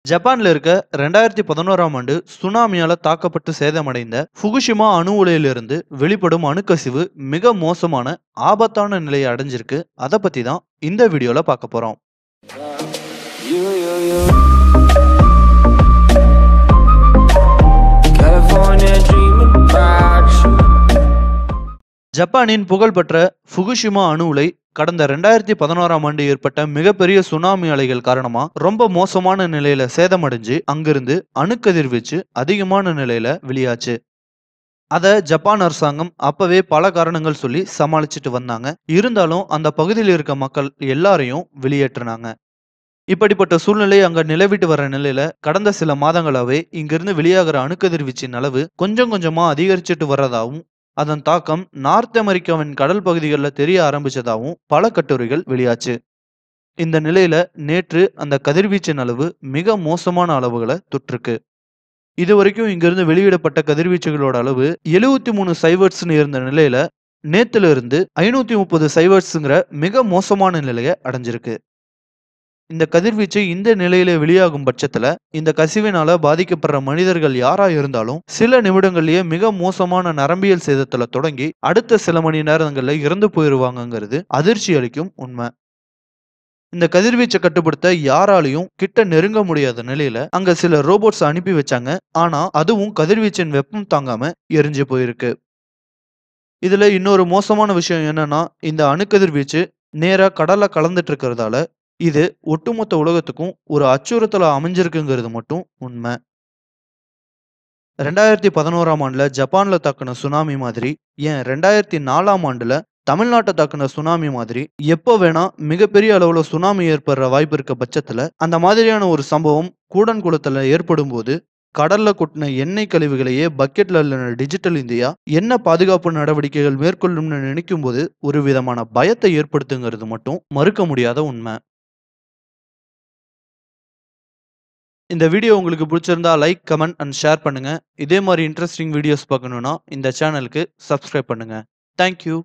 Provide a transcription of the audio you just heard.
ஜப்பான்ல இருக்க 2011ஆம் ஆண்டு சுனாமியால தாக்கப்பட்டு சேதமடைந்த ஃபுகுஷிமா அணு உலையிலிருந்து வெளிப்படும் அணுக்கசிவு மிக மோசமான ஆபத்தான நிலையை அடைஞ்சிருக்கு. அதை பத்தி தான் இந்த வீடியோல பார்க்க போறோம். ஜப்பானின் புகழ்பெற்ற ஃபுகுஷிமா அணு உலை கடந்த 2011ஆம் ஆண்டு ஏற்பட்ட மிகப்பெரிய சுனாமி அலைகள் காரணமா ரொம்ப மோசமான நிலையில சேதமடைஞ்சு அங்கிருந்து அணுக்கதிர்வீச்சு அதிகமான நிலையில வெளியாச்சு. அத ஜப்பான் அரசாங்கம் அப்பவே பல காரணங்கள் சொல்லி சமாளிச்சுட்டு வந்தாங்க. இருந்தாலும் அந்த பகுதியில் இருக்க மக்கள் எல்லாரையும் வெளியேற்றினாங்க. இப்படிப்பட்ட சூழ்நிலை அங்க நிலவிட்டு வர நிலையில கடந்த சில மாதங்களாவே இங்கிருந்து வெளியாகிற அணுக்கதிர்வீச்சின் அளவு கொஞ்சம் கொஞ்சமா அதிகரிச்சுட்டு வர்றதாவும், அதன் தாக்கம் நார்த் அமெரிக்காவின் கடல் பகுதிகளில் தெரிய ஆரம்பிச்சதாகவும் பல கட்டுரைகள் வெளியாச்சு. இந்த நிலையில நேற்று அந்த கதிர்வீச்சின் அளவு மிக மோசமான அளவுகளை தொற்றுக்கு. இதுவரைக்கும் இங்கிருந்து வெளியிடப்பட்ட கதிர்வீச்சுகளோட அளவு 73 சைவர்ட்ஸ்னு இருந்த நிலையில நேத்துல இருந்து 530 சைவர்ட்ஸ்ங்கிற மிக மோசமான நிலையை அடைஞ்சிருக்கு. இந்த கதிர்வீச்சு இந்த நிலையில வெளியாகும் பட்சத்துல இந்த கசிவினால பாதிக்கப்படுற மனிதர்கள் யாரா இருந்தாலும் சில நிமிடங்கள்லயே மிக மோசமான நரம்பியல் சேதத்துல தொடங்கி அடுத்த சில மணி நேரங்கள்ல இறந்து போயிருவாங்கங்கிறது அதிர்ச்சி அளிக்கும் உண்மை. இந்த கதிர்வீச்சை கட்டுப்படுத்த யாராலையும் கிட்ட நெருங்க முடியாத நிலையில அங்க சில ரோபோட்ஸ் அனுப்பி வச்சாங்க. ஆனா அதுவும் கதிர்வீச்சின் வெப்பம் தாங்காம எரிஞ்சு போயிருக்கு. இதுல இன்னொரு மோசமான விஷயம் என்னன்னா, இந்த அணுக்கதிர்வீச்சு நேரா கடல்ல கலந்துட்டு இருக்கிறதால இது ஒட்டுமொத்த உலகத்துக்கும் ஒரு அச்சுறுத்தலா அமைஞ்சிருக்குங்கிறது மட்டும் உண்மை. 2011ஆம் ஆண்டுல ஜப்பான்ல தாக்குன சுனாமி மாதிரி, ஏன் 2004ஆம் ஆண்டுல தமிழ்நாட்டை தாக்குன சுனாமி மாதிரி எப்போ வேணா மிகப்பெரிய அளவுல சுனாமி ஏற்படுற வாய்ப்பு இருக்க பட்சத்துல அந்த மாதிரியான ஒரு சம்பவம் கூடன்குளத்துல ஏற்படும் போது கடல்ல கொட்டின எண்ணெய் கழிவுகளையே பக்கெட்ல இல்ல டிஜிட்டல் இந்தியா என்ன பாதுகாப்பு நடவடிக்கைகள் மேற்கொள்ளும்னு நினைக்கும் போது ஒரு விதமான பயத்தை ஏற்படுத்துங்கிறது மட்டும் மறுக்க முடியாத உண்மை. இந்த வீடியோ உங்களுக்கு பிடிச்சிருந்தா லைக், கமெண்ட் அண்ட் ஷேர் பண்ணுங்க. இதே மாதிரி இன்ட்ரெஸ்டிங் வீடியோஸ் பார்க்கணும்னா இந்த சேனலுக்கு சப்ஸ்கிரைப் பண்ணுங்க. தேங்க்யூ.